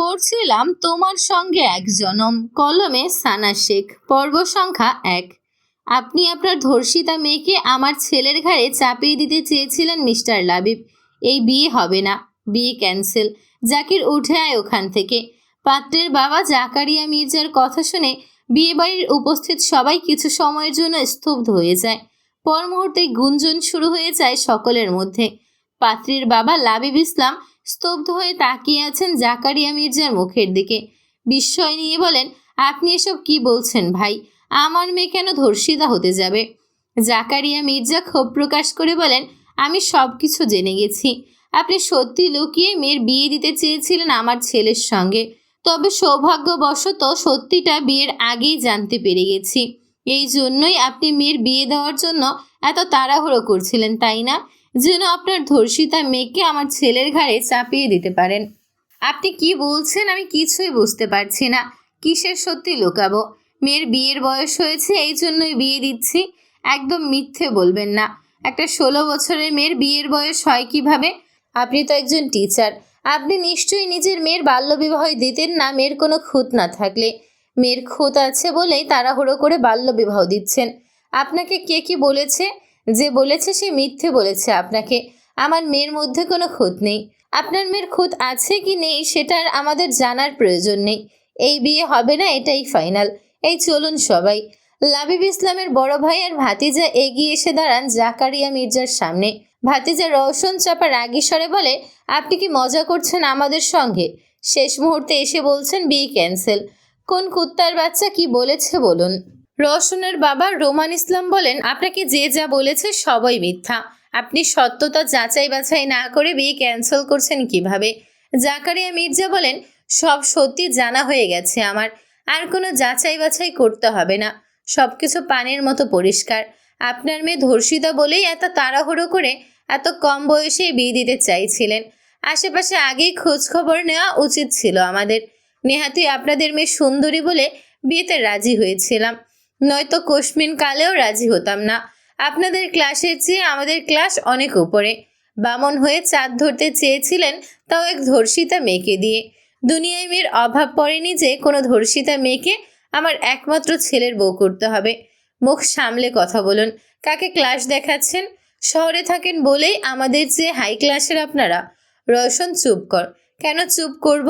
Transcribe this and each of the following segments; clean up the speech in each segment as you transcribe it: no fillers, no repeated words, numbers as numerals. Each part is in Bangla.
পড়ছিলাম তোমার সঙ্গে এক জনম, কলমে সানা শেখ, পর্ব সংখ্যা 1। আপনি আপনার ধর্ষিতা মেয়েকে আমার ছেলের ঘাড়ে চাপিয়ে দিতে চেয়েছিলেন মিস্টার লাবিব। এই বিয়ে হবে না, বিয়ে ক্যান্সেল। জাকির, উঠে আয় ওখান থেকে। পাত্রের বাবা জাকারিয়া মির্জার কথা শুনে বিয়েবাড়ির উপস্থিত সবাই কিছু সময়ের জন্য স্তব্ধ হয়ে যায়। পর মুহূর্তে গুঞ্জন শুরু হয়ে যায় সকলের মধ্যে। পাত্রের বাবা লাবিব ইসলাম স্তব্ধ হয়ে তাকিয়ে আছেন জাকারিয়া মির্জার মুখের দিকে। বিস্ময় নিয়ে বলেন, আপনি এসব কি বলছেন ভাই? আমার মেয়ে কেন ধর্ষিতা হতে যাবে? জাকারিয়া মির্জা ক্ষোভ প্রকাশ করে বলেন, আমি সব কিছু জেনে গেছি। আপনি সত্যি লুকিয়ে মেয়ের বিয়ে দিতে চেয়েছিলেন আমার ছেলের সঙ্গে। তবে সৌভাগ্যবশত সত্যিটা বিয়ের আগেই জানতে পেরে গেছি। এই জন্যই আপনি মেয়ের বিয়ে দেওয়ার জন্য এত তাড়াহুড়ো করছিলেন, তাই না? যেন আপনার ধর্ষিতা মেয়েকে আমার ছেলের ঘাড়ে চাপিয়ে দিতে পারেন। আপনি কি বলছেন আমি কিছুই বুঝতে পারছি না। কিসের সত্যি লুকাবো? মেয়ের বিয়ের বয়স হয়েছে, এই জন্যই বিয়ে দিচ্ছি। একদম মিথ্যে বলবেন না। একটা 16 বছরের মেয়ের বিয়ের বয়স হয় কিভাবে? আপনি তো একজন টিচার। আপনি নিশ্চয়ই নিজের মেয়ের বাল্যবিবাহ দিতেন না মেয়ের কোনো খুঁত না থাকলে। মেয়ের খুঁত আছে বলেই তাড়াহুড়ো করে বাল্যবিবাহ দিচ্ছেন। আপনাকে কে কি বলেছে? যে বলেছে সে মিথ্যে বলেছে আপনাকে। আমার মেয়ের মধ্যে কোনো খুঁত নেই। আপনার মেয়ের খুঁত আছে কি নেই সেটার আমাদের জানার প্রয়োজন নেই। এই বিয়ে হবে না, এটাই ফাইনাল। এই চলুন সবাই। লাবিব ইসলামের বড় ভাই আর ভাতিজা এগিয়ে এসে দাঁড়ান জাকারিয়া মির্জার সামনে। ভাতিজা রওশন চাপা রাগী স্বরে বলে, আপনি কি মজা করছেন আমাদের সঙ্গে? শেষ মুহূর্তে এসে বলছেন বিয়ে ক্যান্সেল। কোন কুত্তার বাচ্চা কি বলেছে বলুন? রওশনের বাবা রোমান ইসলাম বলেন, আপনাকে যে যা বলেছে সবই মিথ্যা। আপনি সত্যতা যাচাই বাছাই না করে বিয়ে ক্যান্সেল করছেন কিভাবে? জাকারিয়া মির্জা বলেন, সব সত্যি জানা হয়ে গেছে আমার। আর কোনো যাচাই বাছাই করতে হবে না। সব কিছু পানির মতো পরিষ্কার। আপনার মেয়ে ধর্ষিতা বলেই এত তাড়াহুড়ো করে এত কম বয়সে বিয়ে দিতে চাইছিলেন। আশেপাশে আগেই খোঁজ খবর নেওয়া উচিত ছিল আমাদের। নেহাতি আপনাদের মেয়ে সুন্দরী বলে বিয়েতে রাজি হয়েছিলাম, নয়তো কোশমিন কালেও রাজি হতাম না। আপনাদের ক্লাসের চেয়ে আমাদের ক্লাস অনেক উপরে। বামন হয়ে চাঁদ ধরতে চেয়েছিলেন, তাও এক ধর্ষিতা মেয়েকে দিয়ে। দুনিয়ায় মেয়ের অভাব পড়েনি যে কোনো ধর্ষিতা মেয়েকে আমার একমাত্র ছেলের বউ করতে হবে। মুখ সামলে কথা বলুন। কাকে ক্লাস দেখাচ্ছেন? শহরে থাকেন বলেই আমাদের চেয়ে হাই ক্লাসের আপনারা। রওশন, চুপ কর। কেন চুপ করব?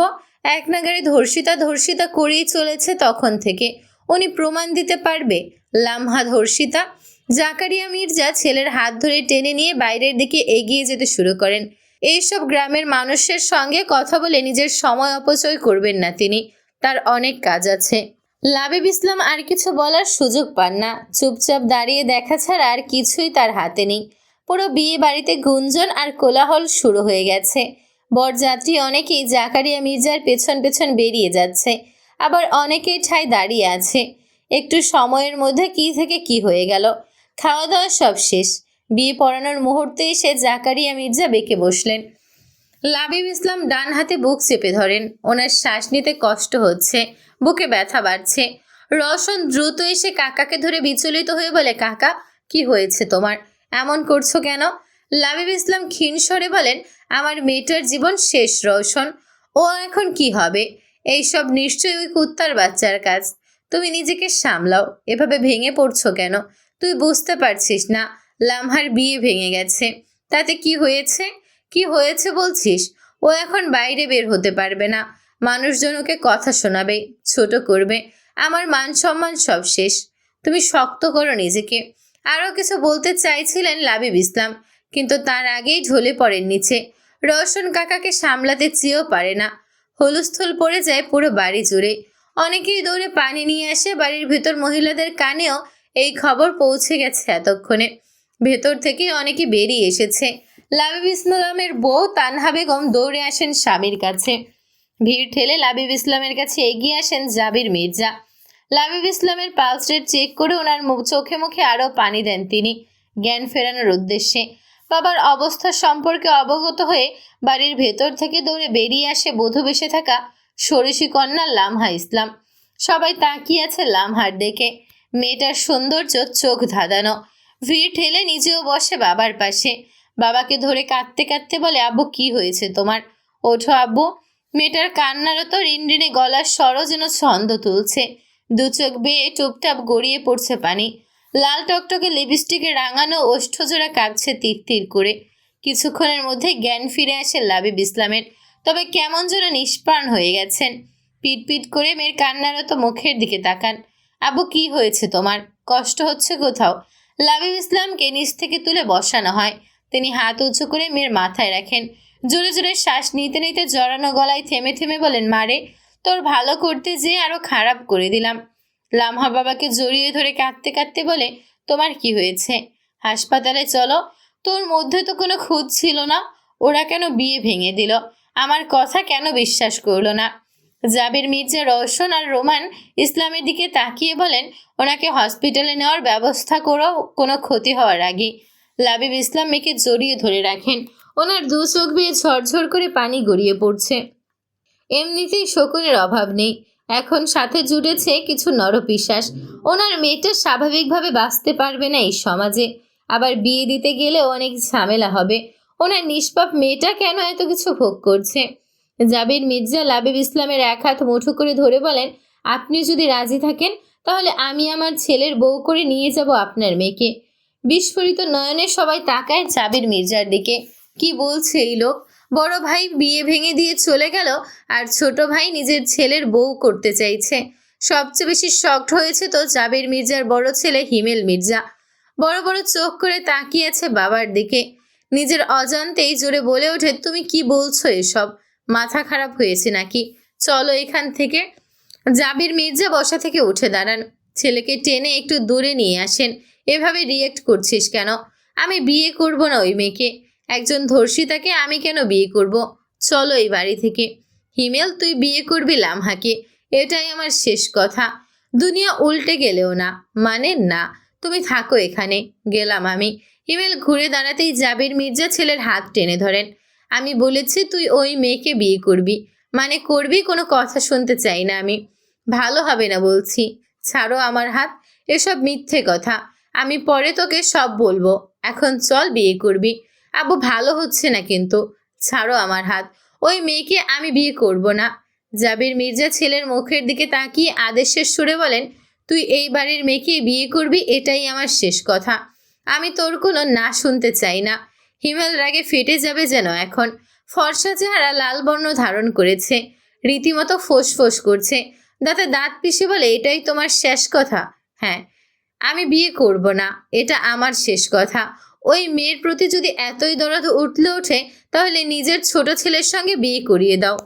এক নাগারে ধর্ষিতা ধর্ষিতা করেই চলেছে তখন থেকে। উনি প্রমাণ দিতে পারবে লামহা ধর্ষিতা? জাকারিয়া মির্জা ছেলের হাত ধরে টেনে নিয়ে বাইরের দিকে এগিয়ে যেতে শুরু করেন। এইসব গ্রামের মানুষের সঙ্গে কথা বলে নিজের সময় অপচয় করবেন না তিনি। তার অনেক কাজ আছে। লাবিব ইসলাম আর কিছু বলার সুযোগ পান না। চুপচাপ দাঁড়িয়ে দেখা ছাড়া আর কিছুই তার হাতে নেই। পুরো বিয়ে বাড়িতে গুঞ্জন আর কোলাহল শুরু হয়ে গেছে। বরযাত্রী অনেকেই জাকারিয়া মির্জার পেছন পেছন বেরিয়ে যাচ্ছে, আবার অনেকেই ঠায় দাঁড়িয়ে আছে। একটু সময়ের মধ্যে কি থেকে কি হয়ে গেল। খাওয়া দাওয়া সব শেষ। বিয়ে পড়ানোর মুহূর্তে এসে জাকারিয়া মির্জা বেঁকে বসলেন। লাবিব ইসলাম ডান হাতে বুক চেপে ধরেন। ওনার শ্বাস নিতে কষ্ট হচ্ছে, বুকে ব্যথা বাড়ছে। রওশন দ্রুত এসে কাকাকে ধরে বিচলিত হয়ে বলে, কাকা, কি হয়েছে তোমার? এমন করছো কেন? লাবিব ইসলাম ক্ষীণ স্বরে বলেন, আমার মেয়েটার জীবন শেষ রওশন। ও এখন কি হবে? এইসব নিশ্চয়ই ওই কুত্তার বাচ্চার কাজ। তুমি নিজেকে সামলাও। এভাবে ভেঙে পড়ছো কেন? তুই বুঝতে পারছিস না লামহার বিয়ে ভেঙে গেছে? তাতে কি হয়েছে? কি হয়েছে বলছিস? ও এখন বাইরে বের হতে পারবে না। মানুষজন ওকে কথা শোনাবে, ছোট করবে। আমার মান সম্মান সব শেষ। তুমি শক্ত করো নিজেকে। আরও কিছু বলতে চাইছিলেন লাবিব ইসলাম, কিন্তু তার আগেই ঢলে পড়েন নিচে। রওশন কাকাকে সামলাতে চেয়েও পারে না। হুলস্থুল পড়ে যায় পুরো বাড়ি জুড়ে। অনেকেই দৌড়ে পানি নিয়ে আসে। বাড়ির ভেতর মহিলাদের কানেও এই খবর পৌঁছে গেছে এতক্ষণে। ভেতর থেকে অনেকে বেরিয়ে এসেছে। লাবিব ইসলামের বউ তানহা বেগম দৌড়ে আসেন স্বামীর কাছে। ভিড় ঠেলে লাবিব ইসলামের কাছে এগিয়ে আসেন জাবির মির্জা। লাবিব ইসলামের পালস রেট চেক করে ওনার চোখে মুখে আরও পানি দেন তিনি, জ্ঞান ফেরানোর উদ্দেশ্যে। বাবার অবস্থা সম্পর্কে অবগত হয়ে বাড়ির ভেতর থেকে দৌড়ে বেরিয়ে আসে বধূ বেশে থাকা ষোড়শী কন্যা লামহা ইসলাম। সবাই তাকিয়ে আছে লামহার দিকে। মেয়েটার সৌন্দর্য চোখ ধাঁধানো। ভিড় ঠেলে নিজেও বসে বাবার পাশে। বাবাকে ধরে কাঁদতে কাঁদতে বলে, আব্বু, কি হয়েছে তোমার? ওঠো আব্বু। মেয়েটার কান্নারত রিনরিনে গলার স্বরও যেন ছন্দ তুলছে। দু চোখ বেয়ে টুপটাপ গড়িয়ে পড়ছে পানি। লাল টকটকে লিপস্টিকে রাঙানো ওষ্ঠজোড়া কাঁপছে তীর তীর করে। কিছুক্ষণের মধ্যে জ্ঞান ফিরে আসে লাবিব ইসলামের, তবে কেমন যেন নিষ্প্রাণ হয়ে গেছেন। পিট পিট করে মেয়ের কান্নারত মুখের দিকে তাকান। আব্বু, কি হয়েছে তোমার? কষ্ট হচ্ছে কোথাও? লাবিব ইসলামকে নিচ থেকে তুলে বসানো হয়। তিনি হাত উঁচু করে মেয়ের মাথায় রাখেন। জোরে জোরে শ্বাস নিতে নিতে জড়ানো গলায় থেমে থেমে বলেন, মারে, তোর ভালো করতে যেয়ে আরো খারাপ করে দিলাম। লামহা বাবাকে জড়িয়ে ধরে কাঁদতে কাঁদতে বলে, তোমার কি হয়েছে? হাসপাতালে চলো। তোর মধ্যে তো কোনো খুঁত ছিল না। ওরা কেন বিয়ে ভেঙে দিল? আমার কথা কেন বিশ্বাস করলো না? জাবির মির্জা রওশন আর রোমান ইসলামের দিকে তাকিয়ে বলেন, ওনাকে হসপিটালে নেওয়ার ব্যবস্থা করো কোনো ক্ষতি হওয়ার আগে। লাবিব ইসলাম মেয়েকে জড়িয়ে ধরে রাখেন। ওনার দু চোখ বেয়ে ঝরঝর করে পানি গড়িয়ে পড়ছে। এমনিতেই শকুনের অভাব নেই, এখন সাথে জুটেছে কিছু নরপিশাচ। ওনার মেয়েটা স্বাভাবিকভাবে বাঁচতে পারবে না এই সমাজে। আবার বিয়ে দিতে গেলেও অনেক ঝামেলা হবে। ওনার নিষ্পাপ মেয়েটা কেন এত কিছু ভোগ করছে? জাবির মির্জা লাবিব ইসলামের এক হাত মুঠো করে ধরে বলেন, আপনি যদি রাজি থাকেন তাহলে আমি আমার ছেলের বউ করে নিয়ে যাব আপনার মেয়েকে। বিস্ফোরিত নয়নে সবাই তাকায় জাবির মির্জার দিকে। কি বলছে এই লোক? বড় ভাই বিয়ে ভেঙে দিয়ে চলে গেল, আর ছোট ভাই নিজের ছেলের বউ করতে চাইছে। সবচেয়ে বেশি শকড হয়েছে তো জাবির মির্জার বড় ছেলে হিমেল মির্জা। বড় বড় চোখ করে তাকিয়ে আছে বাবার দিকে। নিজের অজান্তেই জোরে বলে ওঠে, তুমি কি বলছো এসব? মাথা খারাপ হয়েছে নাকি? চলো এখান থেকে। জাবির মির্জা বসা থেকে উঠে দাঁড়ান। ছেলেকে টেনে একটু দূরে নিয়ে আসেন। এভাবে রিয়েক্ট করছিস কেন? আমি বিয়ে করব না ওই মেয়েকে। একজন ধর্ষিতাকে আমি কেন বিয়ে করব? চলো এই বাড়ি থেকে। হিমেল, তুই বিয়ে করবি লামহাকে, এটাই আমার শেষ কথা। দুনিয়া উল্টে গেলেও না, মানে না। তুমি থাকো এখানে, গেলাম আমি। হিমেল ঘুরে দাঁড়াতেই জাবির মির্জা ছেলের হাত টেনে ধরেন। আমি বলেছি তুই ওই মেয়েকে বিয়ে করবি, মানে করবি। কোনো কথা শুনতে চাই না আমি। ভালো হবে না বলছি। ছাড়ো আমার হাত। এসব মিথ্যে কথা। আমি পরে তোকে সব বলবো। এখন চল, বিয়ে করবি। আব্বু, ভালো হচ্ছে না কিন্তু। ছাড়ো আমার হাত। ওই মেয়েকে আমি বিয়ে করব না। জাবির মির্জা ছেলের মুখের দিকে তাকিয়ে আদেশের সুরে বলেন, তুই এই বাড়ির মেয়েকে বিয়ে করবি, এটাই আমার শেষ কথা। আমি তোর কোনো না শুনতে চাই না। হিমেল রাগে ফেটে যাবে যেন এখন। ফর্সা চেহারা লাল বর্ণ ধারণ করেছে, রীতিমতো ফোঁস করছে। দাঁতে দাঁত পিষে বলে, এটাই তোমার শেষ কথা? হ্যাঁ, আমি বিয়ে করব না, এটা আমার শেষ কথা। ওই মেয়ের প্রতি যদি এতই দরদ উঠলে ওঠে, তাহলে নিজের ছোট ছেলের সঙ্গে বিয়ে করিয়ে দাও।